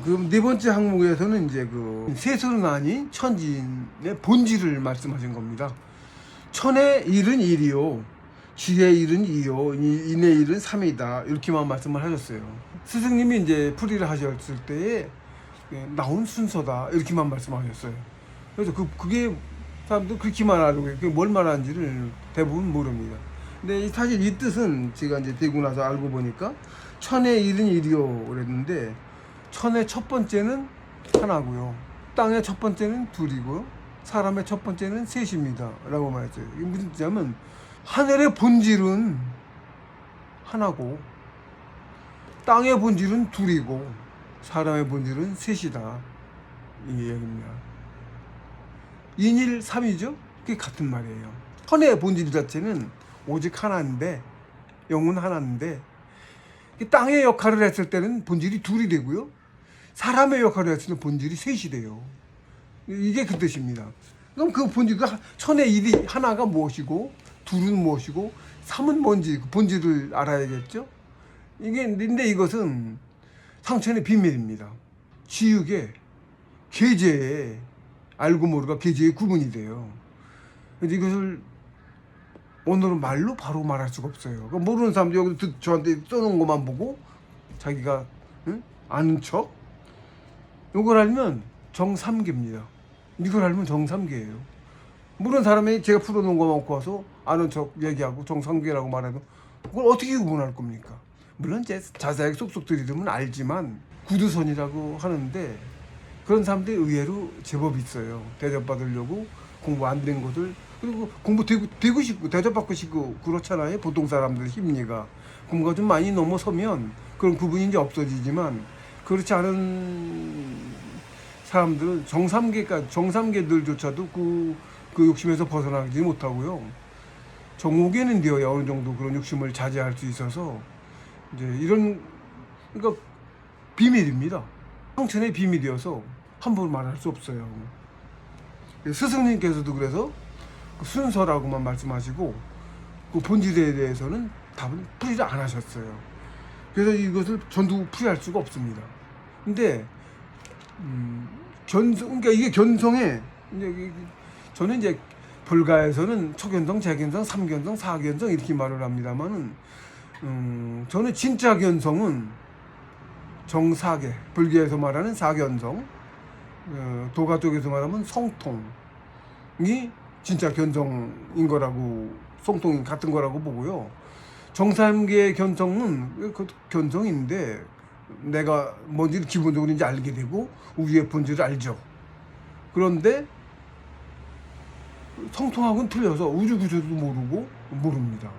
그럼 네 번째 항목에서는 이제 그 세수로 나뉜 천지의 본질을 말씀하신 겁니다. 천의 일은 일이요, 지의 일은 이요, 인의 일은 삼이다, 이렇게만 말씀을 하셨어요. 스승님이 이제 풀이를 하셨을 때에 나온 순서다, 이렇게만 말씀하셨어요. 그래서 그게 사람들 그렇게만 알고 그게 뭘 말하는지를 대부분 모릅니다. 근데 사실 이 뜻은 제가 이제 되고 나서 알고 보니까 천의 일은 일이요 그랬는데, 천의 첫 번째는 하나고요, 땅의 첫 번째는 둘이고요, 사람의 첫 번째는 셋입니다 라고 말했어요. 이게 무슨 뜻이냐면 하늘의 본질은 하나고 땅의 본질은 둘이고 사람의 본질은 셋이다, 이 얘기입니다. 인일 삼이죠. 그게 같은 말이에요. 천의 본질 자체는 오직 하나인데, 영은 하나인데, 땅의 역할을 했을 때는 본질이 둘이 되고요, 사람의 역할을 했을 때 본질이 셋이 돼요. 이게 그 뜻입니다. 그럼 그 본질, 그 천의 일이 하나가 무엇이고 둘은 무엇이고 삼은 뭔지 그 본질을 알아야겠죠. 근데 이것은 상천의 비밀입니다. 지육의 계제에 알고 모르가 계제의 구분이 돼요. 근데 이것을 오늘은 말로 바로 말할 수가 없어요. 모르는 사람들 여기 저한테 써놓은 것만 보고 자기가 아는 척, 이걸 알면 정삼계입니다. 이걸 알면 정삼계예요. 모르는 사람이 제가 풀어놓은 것만 갖고 와서 아는 척 얘기하고 정삼계라고 말해도 그걸 어떻게 구분할 겁니까? 물론 이제 자세하게 쏙쏙 들이대면 알지만 구두선이라고 하는데, 그런 사람들이 의외로 제법 있어요. 대접받으려고 공부 안 된 것들, 그리고 공부 되고 싶고 대접받고 싶고 그렇잖아요. 보통 사람들 심리가 공부가 좀 많이 넘어서면 그런 구분이 이제 없어지지만, 그렇지 않은 사람들은 정삼계들조차도 그 욕심에서 벗어나지 못하고요, 정오계는 되어야 어느 정도 그런 욕심을 자제할 수 있어서 이제 그러니까 비밀입니다. 성천의 비밀이어서 함부로 말할 수 없어요. 스승님께서도 그래서 그 순서라고만 말씀하시고 그 본질에 대해서는 답은 풀이를 안 하셨어요. 그래서 이것을 전부 풀이할 수가 없습니다. 근데 그러니까 이게 견성에 저는 이제 불가에서는 초견성, 재견성, 삼견성, 사견성 이렇게 말을 합니다만은 저는 진짜 견성은 정사계, 불교에서 말하는 사견성, 도가 쪽에서 말하면 성통이 진짜 견성인 거라고, 성통이 같은 거라고 보고요. 정삼계의 견성은 그 견성인데 내가 뭔지를 기본적으로 이제 알게 되고 우주의 본질을 알죠. 그런데 성통하고는 틀려서 우주 구조도 모릅니다.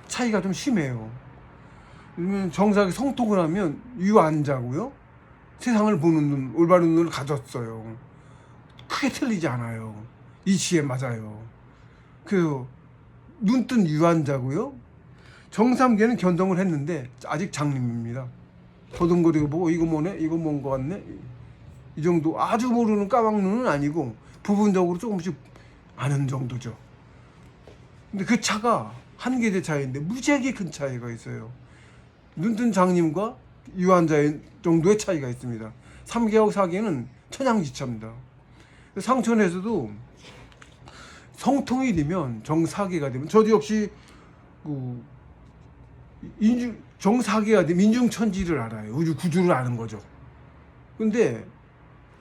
차이가 좀 심해요. 정사계 성통을 하면 유안자고요, 세상을 보는 눈, 올바른 눈을 가졌어요. 크게 틀리지 않아요. 이치에 맞아요. 그 눈뜬 유안자고요, 정삼계는 견성을 했는데 아직 장님입니다. 더듬거리고 보고 이거 뭐네, 이거 뭔 거 같네, 이 정도, 아주 모르는 까막눈은 아니고 부분적으로 조금씩 아는 정도죠. 근데 그 차가 한 계제 차이인데 무지하게 큰 차이가 있어요. 눈뜬 장님과 유한자의 정도의 차이가 있습니다. 3계하고 4계는 천양지차입니다. 상천에서도 성통이 되면 정사계가 되면, 저도 역시 그 정사계가 되면 인중천지를 알아요. 우주 구조를 아는 거죠. 근데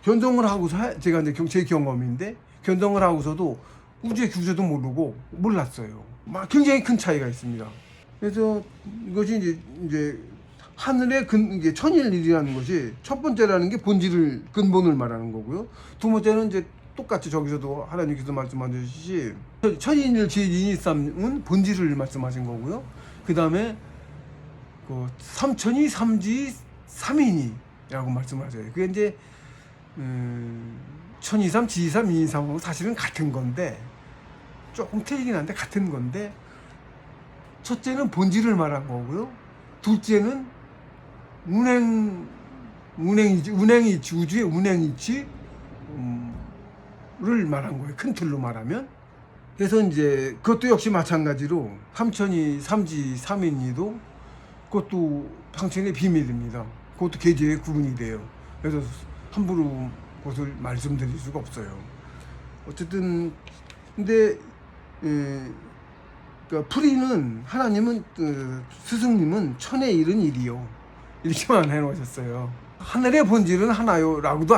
견성을 하고서, 제가 이제 제 경험인데, 견성을 하고서도 우주의 구조도 모르고 몰랐어요. 막 굉장히 큰 차이가 있습니다. 그래서 이것이 이제 하늘의 이게 천일일이라는 것이 첫 번째라는 게 본질을, 근본을 말하는 거고요. 두 번째는 이제 똑같이 저기서도 하나님께서 말씀하셨듯이 천인일 지인일삼은 본질을 말씀하신 거고요. 그 다음에 그 삼천이 삼지 삼인이라고 말씀하셔요. 그게 이제 천이삼, 지이삼, 인이삼하고 사실은 같은 건데, 조금 틀리긴 한데 같은 건데, 첫째는 본질을 말한 거고요, 둘째는 운행이치, 우주의 운행이치를 말한 거예요. 큰 틀로 말하면. 그래서 이제 그것도 역시 마찬가지로 삼천이 삼지 삼인이도 그것도 상천의 비밀입니다. 그것도 계제에 구분이 돼요. 그래서 함부로 그것을 말씀드릴 수가 없어요. 어쨌든 근데 그러니까 풀이는 하나님은 스승님은 천에 이른 일이요 이렇게만 해놓으셨어요. 하늘의 본질은 하나요라고도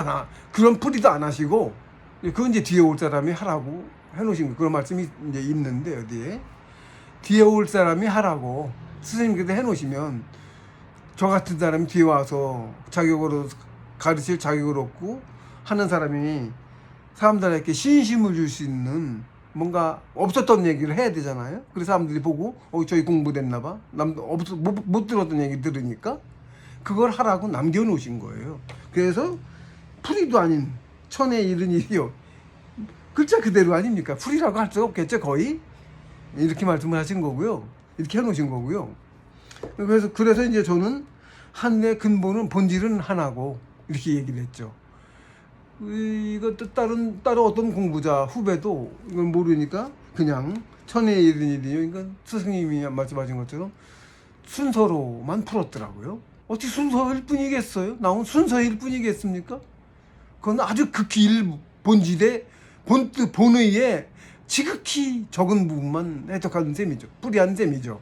그런 풀이도 안 하시고 그건 이제 뒤에 올 사람이 하라고 해놓으신 거 그런 말씀이 이제 있는데 어디에 뒤에 올 사람이 하라고 스승님께서 해놓으시면 저 같은 사람이 뒤에 와서 자격으로 가르칠 자격을 얻고 하는 사람이 사람들에게 신심을 줄 수 있는 뭔가 없었던 얘기를 해야 되잖아요. 그래서 사람들이 보고 저희 공부됐나 봐. 못 들었던 얘기 들으니까 그걸 하라고 남겨놓으신 거예요. 그래서 풀이도 아닌 천에 이른 일이요. 글자 그대로 아닙니까? 풀이라고 할 수가 없겠죠. 거의 이렇게 말씀을 하신 거고요. 이렇게 해놓으신 거고요. 그래서 이제 저는 하늘의 근본은 본질은 하나고 이렇게 얘기를 했죠. 이것도 다른 어떤 공부자 후배도 이걸 모르니까 그냥 천에 이른 일이요. 그러니까 스승님이 말씀하신 것처럼 순서로만 풀었더라고요. 어떻게 순서일 뿐이겠어요? 나온 순서일 뿐이겠습니까? 그건 아주 극히 본질의 본의에 지극히 적은 부분만 해석하는 셈이죠. 풀이한 셈이죠.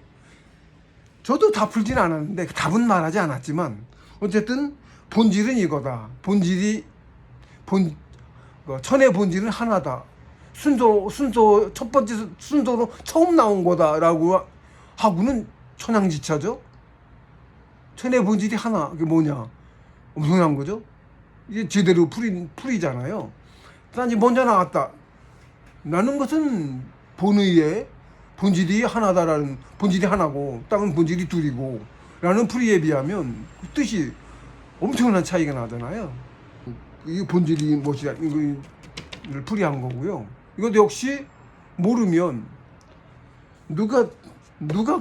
저도 다 풀진 않았는데 답은 말하지 않았지만 어쨌든 본질은 이거다. 천의 본질은 하나다. 순서 첫 번째 순서로 처음 나온 거다라고 하고는 천양지차죠. 천의 본질이 하나. 그게 뭐냐? 엄청난 거죠. 이게 제대로 풀이잖아요. 딴지 먼저 나왔다. 나는 것은 본의의 본질이 하나다라는 본질이 하나고 다른 본질이 둘이고 라는 풀이에 비하면 그 뜻이 엄청난 차이가 나잖아요. 이 본질이 무엇이냐 이걸 풀이한 거고요. 이것도 역시 모르면 누가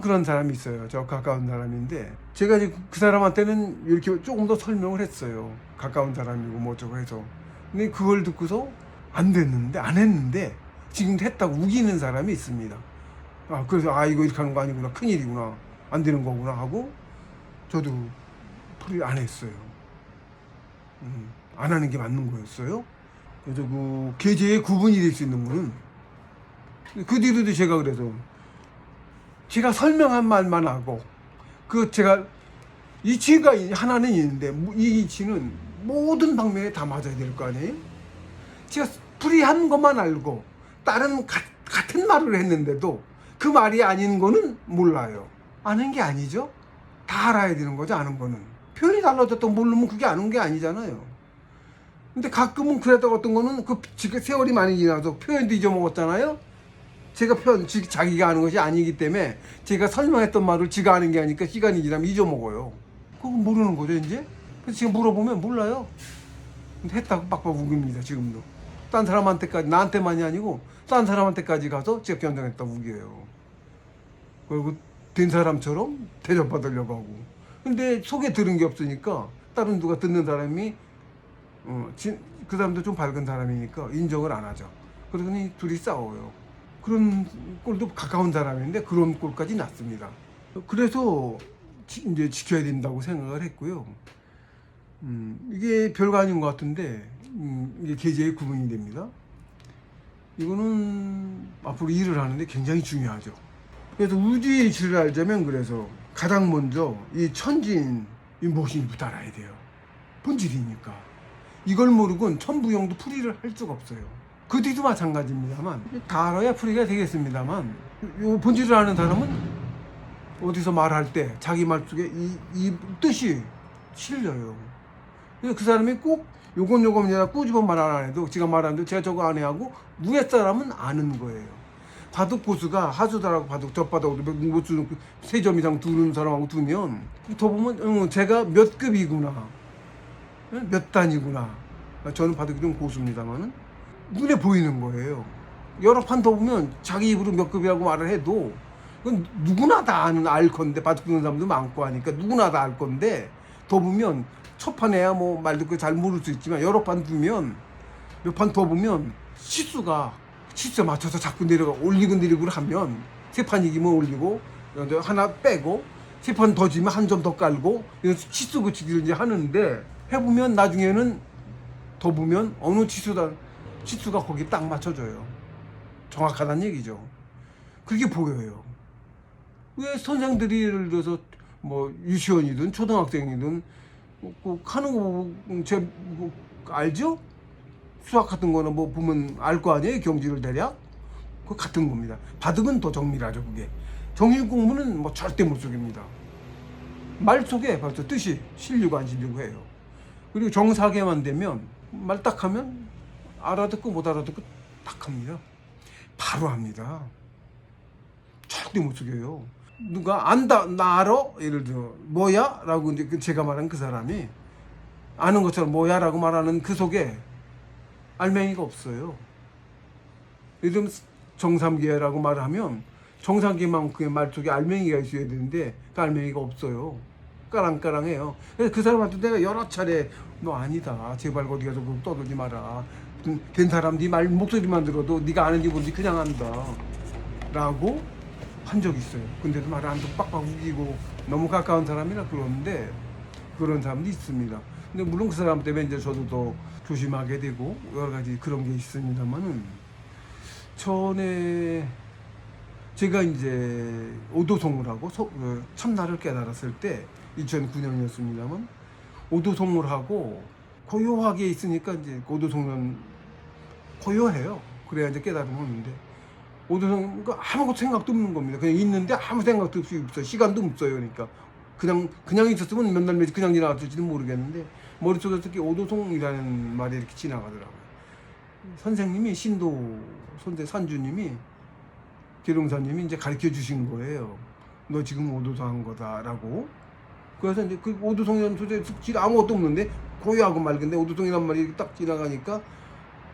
그런 사람이 있어요. 저 가까운 사람인데 제가 이제 그 사람한테는 이렇게 조금 더 설명을 했어요. 가까운 사람이고 뭐 어쩌고 해서. 근데 그걸 듣고서 안 했는데 지금 했다고 우기는 사람이 있습니다. 그래서 이거 이렇게 하는 거 아니구나, 큰일이구나, 안 되는 거구나 하고 저도 풀이 안 했어요. 안 하는 게 맞는 거였어요. 그래서 그 계제의 구분이 될 수 있는 거는 그 뒤로도 제가 그래서 제가 설명한 말만 하고 제가 이치가 하나는 있는데 이 이치는 모든 방면에 다 맞아야 될 거 아니에요? 제가 풀이한 것만 알고 다른 같은 말을 했는데도 그 말이 아닌 거는 몰라요. 아는 게 아니죠. 다 알아야 되는 거죠. 아는 거는 표현이 달라졌다고 모르면 그게 아는 게 아니잖아요. 근데 가끔은 그랬다고 어떤 거는 지금 세월이 많이 지나서 표현도 잊어먹었잖아요. 제가 자기가 아는 것이 아니기 때문에 제가 설명했던 말을 지가 아는 게 아니니까 시간이 지나면 잊어먹어요. 그거 모르는 거죠 이제. 그래서 지금 물어보면 몰라요. 근데 했다고 빡빡 우깁니다 지금도. 딴 사람한테까지, 나한테만이 아니고 딴 사람한테까지 가서 제가 변장했다고 우겨요. 그리고 된 사람처럼 대접받으려고 하고. 근데 속에 들은 게 없으니까 다른 누가 듣는 사람이 그 사람도 좀 밝은 사람이니까 인정을 안 하죠. 그러더니 둘이 싸워요. 그런 꼴도 가까운 사람인데 그런 꼴까지 났습니다. 그래서 이제 지켜야 된다고 생각을 했고요. 이게 별거 아닌 것 같은데 이게 계제의 구분이 됩니다. 이거는 앞으로 일을 하는데 굉장히 중요하죠. 그래서 우주의 이치를 알자면 그래서 가장 먼저 이 천지인 이 무엇인지부터 알아야 돼요. 본질이니까. 이걸 모르고는 천부영도 풀이를 할 수가 없어요. 그 뒤도 마찬가지입니다만 다 알아야 풀이가 되겠습니다만 이 본질을 아는 사람은 어디서 말할 때 자기 말 속에 이 뜻이 실려요. 그 사람이 꼭 요건 꾸집어 말 안 해도 지가 말하는데 제가 저거 안 해 하고 위에 사람은 아는 거예요. 바둑 고수가 하수달하고 바둑 젖바닥으로 못 주는 3점 이상 두는 사람하고 두면 더 보면 제가 몇 급이구나, 몇 단이구나. 저는 바둑이 좀 고수입니다만은 눈에 보이는 거예요. 여러 판 더 보면 자기 입으로 몇 급이라고 말을 해도 그건 누구나 다 알 건데, 바둑 두는 사람도 많고 하니까 누구나 다 알 건데 더 보면 첫 판에야 뭐 말 듣고 잘 모를 수 있지만 여러 판 두면 몇 판 더 보면 시수에 맞춰서 자꾸 올리고 내리고 하면 3판 이기면 올리고 하나 빼고 세 판 더 지면 한 점 더 깔고 이런 치수 고치기를 이제 하는데 해보면 나중에는 더 보면 어느 치수가 거기 딱 맞춰져요. 정확하다는 얘기죠. 그게 보여요. 왜 선생들이 예를 들어서 뭐 유치원이든 초등학생이든 꼭 하는 거 보고 뭐 알죠? 수학 같은 거는 뭐 보면 알 거 아니에요? 경지를 대략? 그거 같은 겁니다. 바둑은 더 정밀하죠, 그게. 정신 공부는 뭐 절대 못 속입니다. 말 속에 벌써 뜻이 실리고 안 실리고 해요. 그리고 정사계만 되면 말 딱 하면 알아듣고 못 알아듣고 딱 합니다. 바로 합니다. 절대 못 속여요. 누가 안다, 나 알아? 예를 들어 뭐야? 라고 이제 제가 말한 그 사람이 아는 것처럼 뭐야? 라고 말하는 그 속에 알맹이가 없어요. 예를 들면 정삼계라고 말을 하면 정삼계만큼의 말 속에 알맹이가 있어야 되는데 그 알맹이가 없어요. 까랑까랑해요. 그래서 그 사람한테 내가 여러 차례 너 아니다. 제발 어디 가서 떠들지 마라. 된 사람 네 말 목소리만 들어도 네가 아는지 모르는지 그냥 안다. 라고 한 적이 있어요. 근데도 말을 안 듣고 빡빡 우기고 너무 가까운 사람이라 그러는데 그런 사람도 있습니다. 근데 물론 그 사람 때문에 이제 저도 더 조심하게 되고 여러 가지 그런 게 있습니다만은 전에 제가 이제 오도송을 하고 참나를 깨달았을 때 2009년이었습니다만 오도송을 하고 고요하게 있으니까 이제 오도송은 고요해요. 그래야 이제 깨달음을 오는데 오도송 아무것도 생각도 없는 겁니다. 그냥 있는데 아무 생각도 없이 없어요. 시간도 없어요. 그러니까 그냥 있었으면 몇 날 며칠 그냥 지나갔을지는 모르겠는데 머릿속에서 이렇게 오도송이라는 말이 이렇게 지나가더라고요. 선생님이 선대 산주님이 계룡사님이 이제 가르쳐 주신 거예요. 너 지금 오도송 한 거다라고. 그래서 이제 그 오도송이라는 소리에 아무것도 없는데 고요하고 맑은데 오도송이란 말이 딱 지나가니까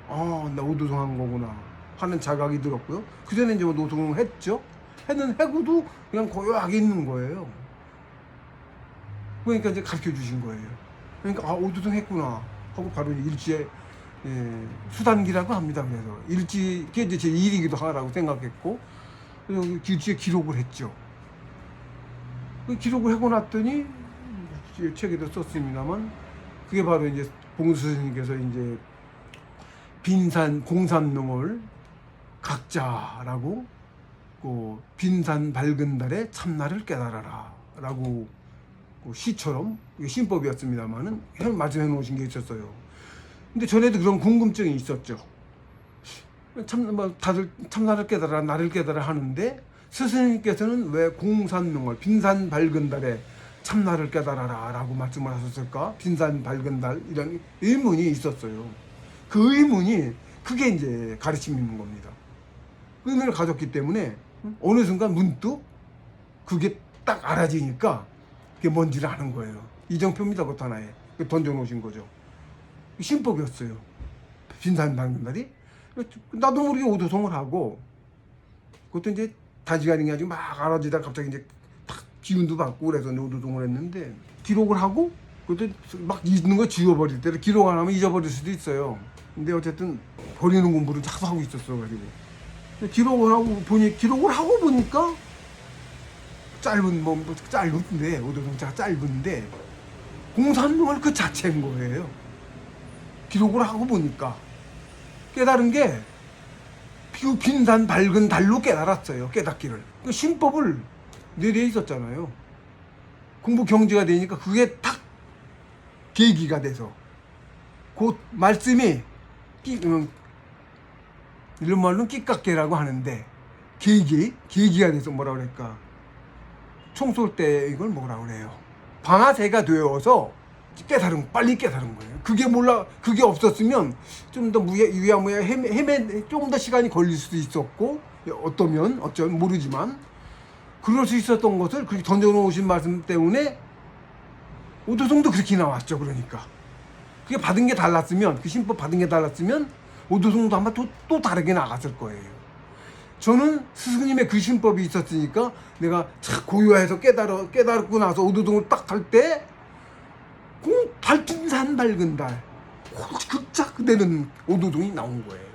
나 오도송 한 거구나 하는 자각이 들었고요. 그전에 이제 오도송을 했죠. 해고도 그냥 고요하게 있는 거예요. 그러니까 이제 가르쳐 주신 거예요. 그러니까 오도송 했구나 하고 바로 일지에 수단기라고 합니다. 그래서 일지 그게 이제 제 일이기도 하라고 생각했고 그래서 일지에 기록을 했죠. 그 기록을 하고 났더니 책에도 썼습니다만 그게 바로 이제 봉수 스님께서 이제 공산농을 각자라고 빈산 밝은 달에 참나를 깨달아라 라고 시처럼 신법이었습니다만은 말씀해 놓으신 게 있었어요. 근데 전에도 그런 궁금증이 있었죠. 다들 참나를 깨달아 나를 깨달아 하는데 스승님께서는 왜 공산농을 빈산 밝은 달에 참나를 깨달아라 라고 말씀을 하셨을까? 빈산 밝은 달 이런 의문이 있었어요. 그 의문이 그게 이제 가르침이 있는 겁니다. 의문을 가졌기 때문에 어느 순간 문득 그게 딱 알아지니까 그게 뭔지를 아는 거예요. 이정표입니다. 그것 하나에 던져놓으신 거죠. 신법이었어요. 빈산 밝은 달이 나도 모르게 오도송을 하고 그것도 이제 단시간이 가지고 막 알아지다 갑자기 이제 탁 기운도 받고 그래서 오도송을 했는데 기록을 하고 그것도 막 있는 거 지워버릴 때를 기록 안 하면 잊어버릴 수도 있어요. 근데 어쨌든 버리는 공부를 자꾸 하고 있었어 가지고 기록을 하고 보니까 짧은데 오도송자가 짧은데 공산농을 그 자체인 거예요. 기록을 하고 보니까 깨달은 게 빈산 밝은 달로 깨달았어요. 깨닫기를. 그 신법을 내려 있었잖아요. 공부 경지가 되니까 그게 딱 계기가 돼서 그 말씀이 이런 말로는 끼깎개라고 하는데 계기가 돼서 뭐라 그럴까 총 쏠 때 이걸 뭐라 그래요 방아쇠가 되어서 빨리 깨달은 거예요. 그게 없었으면 좀 더 유야무야 조금 더 시간이 걸릴 수도 있었고 어쩌면 모르지만 그럴 수 있었던 것을 그렇게 던져놓으신 말씀 때문에 오도송도 그렇게 나왔죠. 그러니까 그게 받은 게 달랐으면 그 신법 받은 게 달랐으면 오도송도 아마 또 다르게 나갔을 거예요. 저는 스승님의 그 신법이 있었으니까 내가 고요해서 깨달고 나서 오도송을 딱 할 때 빈산 밝은 달 극작 되는 오도송이 나온 거예요.